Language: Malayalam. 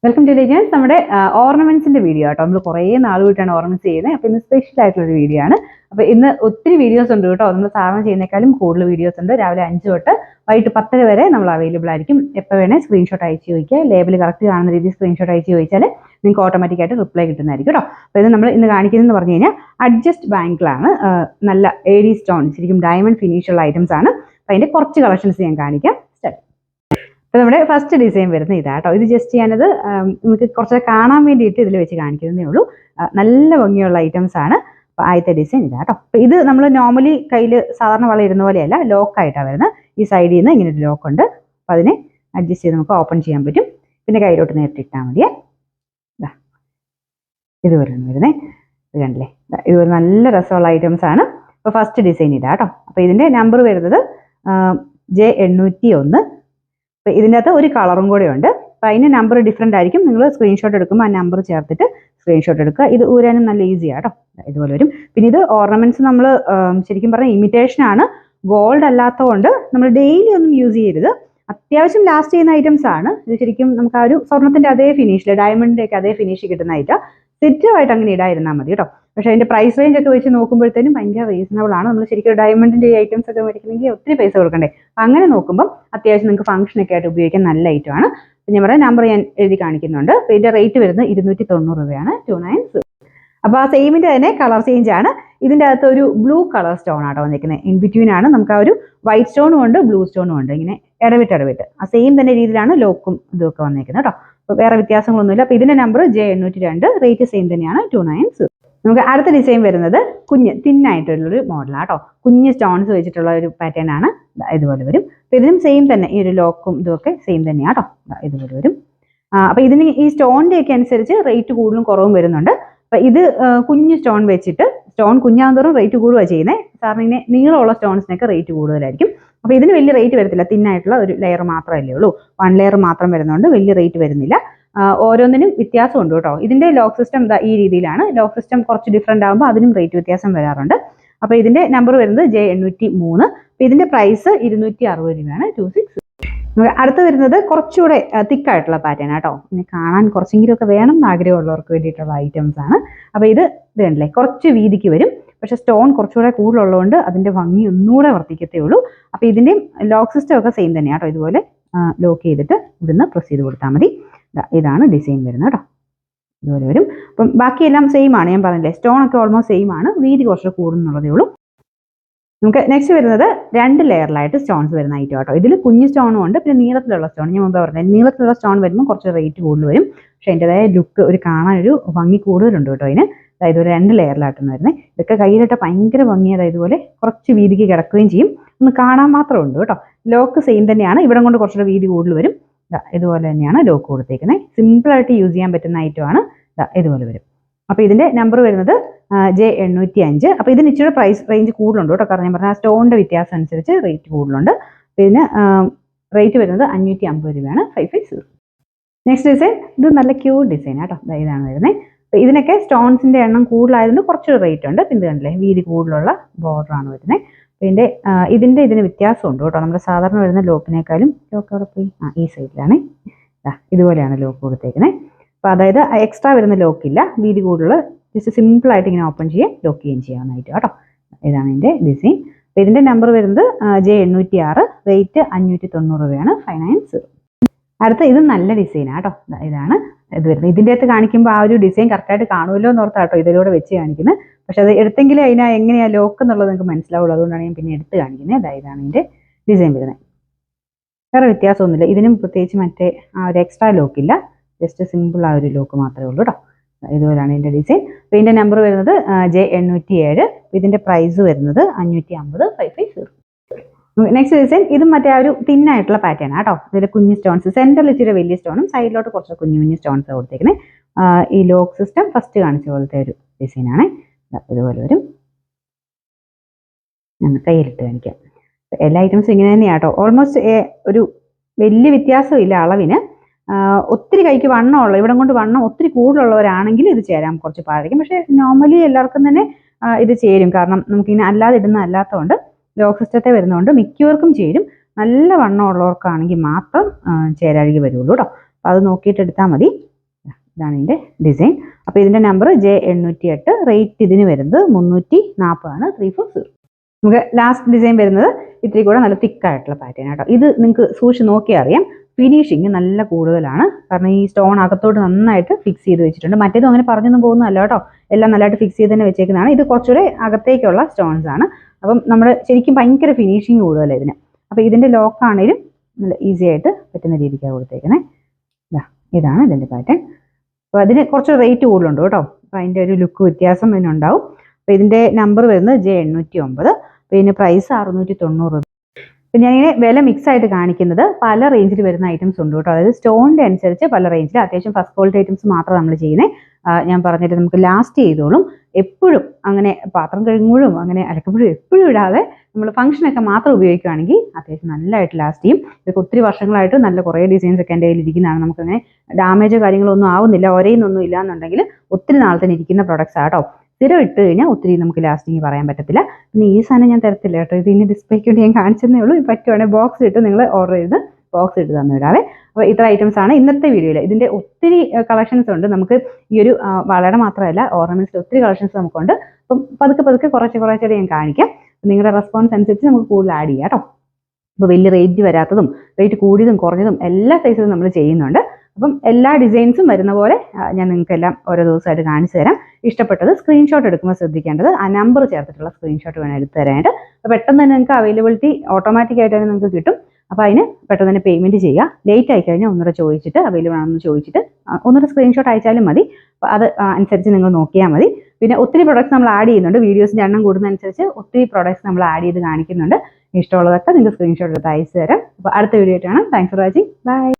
Welcome to legends. നമ്മുടെ ഓർണമെന്റ്സിന്റെ വീഡിയോ കേട്ടോ. നമ്മൾ കുറേ നാളുമായിട്ടാണ് ഓർണമെന്റ്സ് ചെയ്യുന്നത്. അപ്പോൾ ഇന്ന് സ്പെഷ്യൽ ആയിട്ടുള്ള വീഡിയോ ആണ്. അപ്പോൾ ഇന്ന് ഒത്തിരി വീഡിയോസ് ഉണ്ട് കേട്ടോ. നമ്മൾ സാധാരണ ചെയ്യുന്നേക്കാളും കൂടുതൽ വീഡിയോസ് ഉണ്ട്. രാവിലെ 5 തൊട്ട് വൈകിട്ട് 10 വരെ നമ്മൾ അവൈലബിൾ ആയിരിക്കും. എപ്പോൾ വേണേ സ്ക്രീൻഷോട്ട് അയച്ച് ചോദിക്കുക. ലേബൽ കറക്റ്റ് കാണുന്ന രീതിയിൽ സ്ക്രീൻഷോട്ട് അയച്ച് ചോദിച്ചാൽ നിങ്ങൾക്ക് ഓട്ടോമാറ്റിക്കായിട്ട് റിപ്ലൈ കിട്ടുന്നതായിരിക്കും കേട്ടോ. അപ്പോൾ ഇത് നമ്മൾ ഇന്ന് കാണിക്കുന്നതെന്ന് പറഞ്ഞു കഴിഞ്ഞാൽ അഡ്ജസ്റ്റ് ബാങ്കിലാണ്. നല്ല AD സ്റ്റോൺ, ശരിക്കും ഡയമണ്ട് ഫിനിഷുള്ള ഐറ്റംസ് ആണ്. അപ്പോൾ അതിൻ്റെ കുറച്ച് കളക്ഷൻസ് ഞാൻ കാണിക്കാം. അപ്പോൾ നമ്മുടെ ഫസ്റ്റ് ഡിസൈൻ വരുന്നത് ഇതാട്ടോ. ഇത് ജസ്റ്റ് ഞാനത് നമുക്ക് കുറച്ചൊക്കെ കാണാൻ വേണ്ടിയിട്ട് ഇതിൽ വെച്ച് കാണിക്കുന്നതേ ഉള്ളൂ. നല്ല ഭംഗിയുള്ള ഐറ്റംസ് ആണ്. അപ്പോൾ ആദ്യത്തെ ഡിസൈൻ ഇതാട്ടോ. അപ്പോൾ ഇത് നമ്മൾ നോർമലി കയ്യിൽ സാധാരണ വള ഇടുന്ന പോലെയല്ല, ലോക്കായിട്ടാണ് വരുന്നത്. ഈ സൈഡിൽ നിന്ന് ഇങ്ങനെ ഒരു ലോക്ക് ഉണ്ട്. അപ്പോൾ അതിനെ അഡ്ജസ്റ്റ് ചെയ്ത് നമുക്ക് ഓപ്പൺ ചെയ്യാൻ പറ്റും. പിന്നെ കയ്യിലോട്ട് നേരിട്ട് ഇട്ടാൽ മതിയേ. ഇതുപോലെയാണ് വരുന്നത്. ഇത് കണ്ടില്ലേ, ഇതുപോലെ നല്ല രസമുള്ള ഐറ്റംസ് ആണ്. അപ്പോൾ ഫസ്റ്റ് ഡിസൈൻ ഇതാട്ടോ. അപ്പോൾ ഇതിൻ്റെ നമ്പർ വരുന്നത് J801. അപ്പോൾ ഇതിൻ്റെ അകത്ത് ഒരു കളറും കൂടെ ഉണ്ട്. അപ്പോൾ അതിന് നമ്പർ ഡിഫറെൻ്റ് ആയിരിക്കും. നിങ്ങൾ സ്ക്രീൻഷോട്ട് എടുക്കുമ്പോൾ ആ നമ്പർ ചേർത്തിട്ട് സ്ക്രീൻഷോട്ട് എടുക്കുക. ഇത് ഊരാനും നല്ല ഈസിയാണ് കേട്ടോ. ഇതുപോലെ വരും. പിന്നെ ഇത് ഓർണമെന്റ്സ് നമ്മൾ ശരിക്കും പറഞ്ഞാൽ ഇമിറ്റേഷൻ ആണ്, ഗോൾഡ് അല്ലാത്തതുകൊണ്ട് നമ്മൾ ഡെയിലി ഒന്നും യൂസ് ചെയ്യരുത്. അത്യാവശ്യം ലാസ്റ്റ് ചെയ്യുന്ന ഐറ്റംസ് ആണ്. ഇത് ശരിക്കും നമുക്ക് ആ ഒരു സ്വർണ്ണത്തിൻ്റെ അതേ ഫിനിഷിൽ, ഡയമണ്ടിൻ്റെ ഒക്കെ അതേ ഫിനിഷ് കിട്ടുന്ന ഐറ്റം സെറ്റുമായിട്ട് അങ്ങനെ ഇടാതിരുന്നാൽ മതി കേട്ടോ. പക്ഷേ അതിൻ്റെ പ്രൈസ് റേഞ്ച് ഒക്കെ വെച്ച് നോക്കുമ്പോഴത്തേനും ഭയങ്കര റീസണബിൾ ആണ്. നമ്മൾ ശരിക്കും ഡയമണ്ടിൻ്റെ ഐറ്റംസ് ഒക്കെ മേടിക്കണമെങ്കിൽ ഒത്തിരി പൈസ കൊടുക്കണ്ടേ. അങ്ങനെ നോക്കുമ്പോൾ അത്യാവശ്യം നിങ്ങൾക്ക് ഫംഗ്ഷനൊക്കെ ആയിട്ട് ഉപയോഗിക്കാൻ നല്ല ഐറ്റമാണ്. ഞാൻ പറയാം, നമ്പർ ഞാൻ എഴുതി കാണിക്കുന്നുണ്ട്. അപ്പോൾ ഇതിൻ്റെ റേറ്റ് വരുന്നത് 290 രൂപയാണ്, 29. അപ്പോൾ ആ സെയിമിൻ്റെ തന്നെ കളർ ചേഞ്ച് ആണ്. ഇതിൻ്റെ അകത്ത് ഒരു ബ്ലൂ കളർ സ്റ്റോൺ ആട്ടോ വന്നിരിക്കുന്നത്. ഇൻ ബിറ്റ്വീൻ ആണ്. നമുക്ക് ആ ഒരു വൈറ്റ് സ്റ്റോണും ഉണ്ട്, ബ്ലൂ സ്റ്റോണും ഉണ്ട്. ഇങ്ങനെ ഇടവിട്ട് ആ സെയിം തന്നെ രീതിയിലാണ് ലോക്കും ഇതൊക്കെ വന്നിരിക്കുന്നത് കേട്ടോ. അപ്പോൾ വേറെ വ്യത്യാസങ്ങളൊന്നുമില്ല. അപ്പോൾ ഇതിൻ്റെ നമ്പർ J802, റേറ്റ് സെയിം തന്നെയാണ്, 290. നമുക്ക് അടുത്ത ഡിസൈൻ വരുന്നത് കുഞ്ഞ് തിന്നായിട്ടുള്ളൊരു മോഡലാണ് കേട്ടോ. കുഞ്ഞ് സ്റ്റോൺസ് വെച്ചിട്ടുള്ള ഒരു പാറ്റേൺ ആണ്. ഇതുപോലെ വരും. അപ്പോൾ ഇതിനും സെയിം തന്നെ, ഈ ഒരു ലോക്കും ഇതൊക്കെ സെയിം തന്നെയാണ് കേട്ടോ. ഇതുപോലെ വരും. അപ്പോൾ ഇതിന് ഈ സ്റ്റോണിൻ്റെ ഒക്കെ അനുസരിച്ച് റേറ്റ് കൂടുതലും കുറവും വരുന്നുണ്ട്. അപ്പോൾ ഇത് കുഞ്ഞ് സ്റ്റോൺ വെച്ചിട്ട്, സ്റ്റോൺ കുഞ്ഞാകുന്നതോറും റേറ്റ് കൂടുകയാണ് ചെയ്യുന്നത്. സാറിന് ഇങ്ങനെ നീളമുള്ള സ്റ്റോൺസിനൊക്കെ റേറ്റ് കൂടുതലായിരിക്കും. അപ്പോൾ ഇതിന് വലിയ റേറ്റ് വരത്തില്ല. തിന്നായിട്ടുള്ള ഒരു ലെയർ മാത്രമല്ലേ ഉള്ളൂ. 1 ലെയർ മാത്രം വരുന്നതുകൊണ്ട് വലിയ റേറ്റ് വരുന്നില്ല. ഓരോന്നിനും വ്യത്യാസമുണ്ട് കേട്ടോ. ഇതിൻ്റെ ലോക്ക് സിസ്റ്റം ഈ രീതിയിലാണ്. ലോക്ക് സിസ്റ്റം കുറച്ച് ഡിഫറെൻ്റ് ആകുമ്പോൾ അതിനും റേറ്റ് വ്യത്യാസം വരാറുണ്ട്. അപ്പോൾ ഇതിൻ്റെ നമ്പർ വരുന്നത് J803. അപ്പോൾ ഇതിൻ്റെ പ്രൈസ് 260 രൂപയാണ്, 26. അടുത്ത് വരുന്നത് കുറച്ചുകൂടെ തിക്കായിട്ടുള്ള പാറ്റേൺ ആട്ടോ. ഇങ്ങനെ കാണാൻ കുറച്ചെങ്കിലും ഒക്കെ വേണം എന്ന് ആഗ്രഹമുള്ളവർക്ക് വേണ്ടിയിട്ടുള്ള ഐറ്റംസ് ആണ്. അപ്പോൾ ഇത് കണ്ടില്ലേ, കുറച്ച് വീതിക്ക് വരും. പക്ഷെ സ്റ്റോൺ കുറച്ചുകൂടെ കൂടുതലുള്ളതുകൊണ്ട് അതിൻ്റെ ഭംഗി ഒന്നുകൂടെ വർദ്ധിക്കത്തേ ഉള്ളൂ. അപ്പോൾ ഇതിൻ്റെയും ലോക്ക് സിസ്റ്റം ഒക്കെ സെയിം തന്നെയാണ് കേട്ടോ. ഇതുപോലെ ലോക്ക് ചെയ്തിട്ട് ഇവിടുന്ന് പ്രസ് ചെയ്ത് കൊടുത്താൽ മതി. ഇതാണ് ഡിസൈൻ വരുന്നത് കേട്ടോ. ഇതുപോലെ വരും. അപ്പം ബാക്കിയെല്ലാം സെയിം ആണ്. ഞാൻ പറഞ്ഞില്ലേ, സ്റ്റോൺ ഒക്കെ ഓൾമോസ്റ്റ് സെയിം ആണ്. വീതി കുറച്ച് കൂടുന്നുള്ളതേ ഉള്ളൂ. നമുക്ക് നെക്സ്റ്റ് വരുന്നത് 2 ലെയറിലായിട്ട് സ്റ്റോൺസ് വരുന്ന ഐറ്റം കേട്ടോ. ഇതിൽ കുഞ്ഞു സ്റ്റോണും ഉണ്ട്, പിന്നെ നീളത്തിലുള്ള സ്റ്റോൺ. ഞാൻ മുമ്പ് പറഞ്ഞത് നീളത്തിലുള്ള സ്റ്റോൺ വരുമ്പോൾ കുറച്ച് റേറ്റ് കൂടുതൽ വരും. പക്ഷേ അതിൻ്റെതായ ലുക്ക്, ഒരു കാണാനൊരു ഭംഗി കൂടുതലുണ്ട് കേട്ടോ അതിന്. അതായത് ഒരു 2 ലെയറിലായിട്ടാണ് വരുന്നത്. ഇതൊക്കെ കയ്യിലിട്ട ഭയങ്കര ഭംഗി. അതായത് ഇതുപോലെ കുറച്ച് വീതിക്ക് കിടക്കുകയും ചെയ്യും. ഒന്ന് കാണാൻ മാത്രം ഉണ്ട് കേട്ടോ. ലോക്ക് സെയിം തന്നെയാണ്. ഇവിടെ കൊണ്ട് കുറച്ചുകൂടെ വീതി കൂടുതൽ വരും. ഇതുപോലെ തന്നെയാണ് ലോക്ക് കൊടുത്തേക്കുന്നത്. സിമ്പിളായിട്ട് യൂസ് ചെയ്യാൻ പറ്റുന്ന ഐറ്റമാണ്. ഇതുപോലെ വരും. അപ്പോൾ ഇതിൻ്റെ നമ്പർ വരുന്നത് J805. അപ്പോൾ ഇതിന് ഇച്ചിരി പ്രൈസ് റേഞ്ച് കൂടുതലുണ്ട് കേട്ടോ. കാരണം ഞാൻ പറഞ്ഞാൽ സ്റ്റോണിൻ്റെ വ്യത്യാസം അനുസരിച്ച് റേറ്റ് കൂടുതലുണ്ട്. ഇതിന് റേറ്റ് വരുന്നത് 550 രൂപയാണ്, 550. നെക്സ്റ്റ് ഡിസൈൻ, ഇത് നല്ല ക്യൂട്ട് ഡിസൈൻ കേട്ടോ. ഇതാണ് വരുന്നത്. അപ്പോൾ ഇതിനൊക്കെ സ്റ്റോൺസിൻ്റെ എണ്ണം കൂടുതലായതുകൊണ്ട് കുറച്ചൊരു റേറ്റ് ഉണ്ട്. പിന്നെ കണ്ടില്ലേ, വീതി കൂടുതലുള്ള ബോർഡറാണ് വരുന്നത്. പിന്നെ ഇതിന് വ്യത്യാസമുണ്ട് കേട്ടോ. നമ്മുടെ സാധാരണ വരുന്ന ലോക്കിനേക്കാളും, ലോക്ക് അവിടെ പോയി, ഈ സൈഡിലാണ്. ഇതുപോലെയാണ് ലോക്ക് കൊടുത്തേക്കുന്നത്. അപ്പോൾ അതായത് എക്സ്ട്രാ വരുന്ന ലോക്കില്ല, വീതി കൂടുതലുള്ള, ജസ്റ്റ് സിമ്പിളായിട്ട് ഇങ്ങനെ ഓപ്പൺ ചെയ്യുക, ലോക്ക് ചെയ്യുകയും ചെയ്യാവുന്നതായിട്ട് കേട്ടോ. ഇതാണ് ഇതിൻ്റെ ഡിസൈൻ. അപ്പോൾ ഇതിൻ്റെ നമ്പർ വരുന്നത് J806, റേറ്റ് 590 രൂപയാണ്, 590. അടുത്ത ഇത് നല്ല ഡിസൈനാണ് കേട്ടോ. ഇതാണ് ഇത് വരുന്നത്. ഇതിൻ്റെ അകത്ത് കാണിക്കുമ്പോൾ ആ ഒരു ഡിസൈൻ കറക്റ്റായിട്ട് കാണുമല്ലോ എന്ന് ഓർത്താട്ടോ ഇതിലൂടെ വെച്ച് കാണിക്കുന്നത്. പക്ഷെ അത് എടുത്തെങ്കിലും എങ്ങനെയാണ് ലോക്ക് എന്നുള്ളത് നിങ്ങൾക്ക് മനസ്സിലാവുള്ളൂ. അതുകൊണ്ടാണ് ഞാൻ പിന്നെ എടുത്ത് കാണിക്കുന്നത്. ഇതാണ് ഇതിൻ്റെ ഡിസൈൻ വരുന്നത്. വേറെ വ്യത്യാസമൊന്നുമില്ല. ഇതിനും പ്രത്യേകിച്ച് മറ്റേ ആ ഒരു എക്സ്ട്രാ ലോക്കില്ല, ജസ്റ്റ് സിമ്പിൾ ആ ഒരു ലോക്ക് മാത്രമേ ഉള്ളൂ കേട്ടോ. ഇതുപോലെയാണ് ഇതിൻ്റെ ഡിസൈൻ. അപ്പോൾ ഇതിൻ്റെ നമ്പർ വരുന്നത് J807. ഇതിൻ്റെ പ്രൈസ് വരുന്നത് 550, 550. നെക്സ്റ്റ് ഡിസൈൻ, ഇതും മറ്റേ ആ ഒരു തിന്നായിട്ടുള്ള പാറ്റേൺ കേട്ടോ. ഇതിൽ കുഞ്ഞു സ്റ്റോൺസ്, സെൻറ്ററിൽ ഇച്ചിരി വലിയ സ്റ്റോണും സൈഡിലോട്ട് കുറച്ച് കുഞ്ഞു സ്റ്റോൺസ് കൊടുത്തേക്കുന്നത്. ഈ ലോക്ക് സിസ്റ്റം ഫസ്റ്റ് കാണിച്ച പോലത്തെ ഒരു ഡിസൈനാണ്. ഇതുപോലെ വരും. ഞാൻ കയ്യിലിട്ട് കാണിക്കാം. എല്ലാ ഐറ്റംസും ഇങ്ങനെ തന്നെയാണ് കേട്ടോ. ഓൾമോസ്റ്റ് ഒരു വലിയ വ്യത്യാസമില്ല അളവിന്. ഒത്തിരി കൈക്ക് വണ്ണമുള്ള, ഇവിടെ കൊണ്ട് വണ്ണം ഒത്തിരി കൂടുതലുള്ളവരാണെങ്കിൽ ഇത് ചേരാൻ കുറച്ച് പാടായിരിക്കും. പക്ഷേ നോർമലി എല്ലാവർക്കും തന്നെ ഇത് ചേരും. കാരണം നമുക്കിങ്ങനെ അല്ലാതെ അല്ലാത്തതുകൊണ്ട്, ലോക്ക് സിസ്റ്റത്തെ വരുന്നതുകൊണ്ട് മിക്കവർക്കും ചേരും. നല്ല വണ്ണമുള്ളവർക്കാണെങ്കിൽ മാത്രം ചേരാഴിക വരുള്ളൂ കേട്ടോ. അപ്പോൾ അത് നോക്കിയിട്ട് എടുത്താൽ മതി. ഇതാണ് ഇതിൻ്റെ ഡിസൈൻ. അപ്പോൾ ഇതിൻ്റെ നമ്പർ J808, റേറ്റ് ഇതിന് വരുന്നത് 340 ആണ്, 340. നമുക്ക് ലാസ്റ്റ് ഡിസൈൻ വരുന്നത് ഇത്തിരി കൂടെ നല്ല തിക്കായിട്ടുള്ള പാറ്റേൺ കേട്ടോ. ഇത് നിങ്ങൾക്ക് സൂക്ഷിച്ച് നോക്കിയാൽ അറിയാം, ഫിനിഷിങ് നല്ല കൂടുതലാണ്. കാരണം ഈ സ്റ്റോൺ അകത്തോട്ട് നന്നായിട്ട് ഫിക്സ് ചെയ്ത് വെച്ചിട്ടുണ്ട്. മറ്റേതും അങ്ങനെ പറഞ്ഞൊന്നും പോകുന്നതല്ല കേട്ടോ, എല്ലാം നല്ലതായിട്ട് ഫിക്സ് ചെയ്ത് തന്നെ വെച്ചേക്കുന്നതാണ്. ഇത് കുറച്ചുകൂടെ അകത്തേക്കുള്ള സ്റ്റോൺസ് ആണ്. അപ്പം നമ്മുടെ ശരിക്കും ഭയങ്കര ഫിനിഷിങ് കൂടുതലാണ് ഇതിന്. അപ്പോൾ ഇതിൻ്റെ ലോക്കാണേലും നല്ല ഈസി ആയിട്ട് പറ്റുന്ന രീതിക്കാണ് കൊടുത്തേക്കുന്നത്. ഇതാണ് ഇതിൻ്റെ പാറ്റേൺ. അപ്പോൾ അതിന് കുറച്ച് റേറ്റ് കൂടുതലുണ്ട് കേട്ടോ. അപ്പോൾ അതിൻ്റെ ഒരു ലുക്ക് വ്യത്യാസം ഇതിനുണ്ടാവും. അപ്പോൾ ഇതിൻ്റെ നമ്പർ വരുന്നത് J809. അപ്പോൾ ഇതിന് പ്രൈസ് 690. അപ്പോൾ ഞാനിങ്ങനെ വില മിക്സ് ആയിട്ട് കാണിക്കുന്നത് പല റേഞ്ചിൽ വരുന്ന ഐറ്റംസ് ഉണ്ട് കേട്ടോ. അതായത് സ്റ്റോണിൻ്റെ അനുസരിച്ച് പല റേഞ്ചിൽ, അത്യാവശ്യം ഫസ്റ്റ് ക്വാളിറ്റി ഐറ്റംസ് മാത്രം നമ്മൾ ചെയ്യുന്നത്. ഞാൻ പറഞ്ഞിട്ട് നമുക്ക് ലാസ്റ്റ് ചെയ്തോളും. എപ്പോഴും അങ്ങനെ പാത്രം കഴുകുമ്പോഴും അങ്ങനെ അലക്കുമ്പോഴും എപ്പോഴും ഇടാതെ നമ്മൾ ഫംഗ്ഷനൊക്കെ മാത്രം ഉപയോഗിക്കുകയാണെങ്കിൽ അത്യാവശ്യം നല്ലതായിട്ട് ലാസ്റ്റ് ചെയ്യും. ഇതൊക്കെ ഒത്തിരി വർഷങ്ങളായിട്ട് നല്ല കുറേ ഡിസൈൻസ് ഒക്കെ എൻ്റെ കയ്യിൽ ഇരിക്കുന്നതാണ്. നമുക്കങ്ങനെ ഡാമേജോ കാര്യങ്ങളൊന്നും ആവുന്നില്ല, ഒരേന്നൊന്നും ഇല്ല എന്നുണ്ടെങ്കിൽ ഒത്തിരി നാൾ തന്നെ ഇരിക്കുന്ന പ്രൊഡക്ട്സ് ആട്ടോ. സ്ഥിരം ഇട്ട് കഴിഞ്ഞാൽ ഒത്തിരി നമുക്ക് ലാസ്റ്റിങ് പറയാൻ പറ്റത്തില്ല. പിന്നെ ഈ സാധനം ഞാൻ തരത്തില്ല കേട്ടോ, ഇത് ഇനി ഡിസ്പ്ലേക്ക് വേണ്ടി ഞാൻ കാണിച്ചതേ ഉള്ളൂ. പറ്റുവാണെങ്കിൽ ബോക്സ് ഇട്ട് നിങ്ങൾ ഓർഡർ ചെയ്ത് ബോക്സ് ഇട്ട് തന്നു വിടാവേ. അപ്പോൾ ഇത്ര ഐറ്റംസ് ആണ് ഇന്നത്തെ വീഡിയോയിൽ. ഇതിൻ്റെ ഒത്തിരി കളക്ഷൻസ് ഉണ്ട്. നമുക്ക് ഈ ഒരു വളയുടെ മാത്രമല്ല ഓർണമെന്റ്സിൽ ഒത്തിരി കളക്ഷൻസ് നമുക്കുണ്ട്. അപ്പം പതുക്കെ കുറച്ചുകൂടി ഞാൻ കാണിക്കാം. നിങ്ങളുടെ റെസ്പോൺസ് അനുസരിച്ച് നമുക്ക് കൂടുതൽ ആഡ് ചെയ്യാം കേട്ടോ. അപ്പോൾ വലിയ റേറ്റ് വരാത്തതും റേറ്റ് കൂടിയതും കുറഞ്ഞതും എല്ലാ സൈസിലും നമ്മൾ ചെയ്യുന്നുണ്ട്. അപ്പം എല്ലാ ഡിസൈൻസും വരുന്ന പോലെ ഞാൻ നിങ്ങൾക്ക് എല്ലാം ഓരോ ദിവസമായിട്ട് കാണിച്ചു തരാം. ഇഷ്ടപ്പെട്ടത് സ്ക്രീൻഷോട്ട് എടുക്കുമ്പോൾ ശ്രദ്ധിക്കേണ്ടത് ആ നമ്പർ ചേർത്തിട്ടുള്ള സ്ക്രീൻഷോട്ട് വേണം എടുത്ത് തരാനായിട്ട്. അപ്പോൾ പെട്ടെന്ന് തന്നെ നിങ്ങൾക്ക് അവൈലബിലിറ്റി ഓട്ടോമാറ്റിക്കായിട്ട് തന്നെ നിങ്ങൾക്ക് കിട്ടും. അപ്പോൾ അതിന് പെട്ടെന്ന് തന്നെ പേയ്മെൻറ്റ് ചെയ്യുക. ലേറ്റ് ആയി കഴിഞ്ഞാൽ ഒന്നുകൂടെ ചോദിച്ചിട്ട് അവൈലബിൾ ആണെന്ന് ചോദിച്ചിട്ട് ഒന്നുകൂടെ സ്ക്രീൻഷോട്ട് അയച്ചാലും മതി. അപ്പോൾ അത് അനുസരിച്ച് നിങ്ങൾ നോക്കിയാൽ മതി. പിന്നെ ഒത്തിരി പ്രൊഡക്ട്സ് നമ്മൾ ആഡ് ചെയ്യുന്നുണ്ട്. വീഡിയോസിൻ്റെ എണ്ണം കൂടുന്നതനുസരിച്ച് ഒത്തിരി പ്രൊഡക്ട്സ് നമ്മൾ ആഡ് ചെയ്ത് കാണിക്കുന്നുണ്ട്. ഇഷ്ടമുള്ളതൊക്കെ നിങ്ങൾക്ക് സ്ക്രീൻഷോട്ട് എടുത്ത് അയച്ചു തരാം. അപ്പോൾ അടുത്ത വീഡിയോ ആയിട്ടാണ്. Thanks for watching. ബൈ.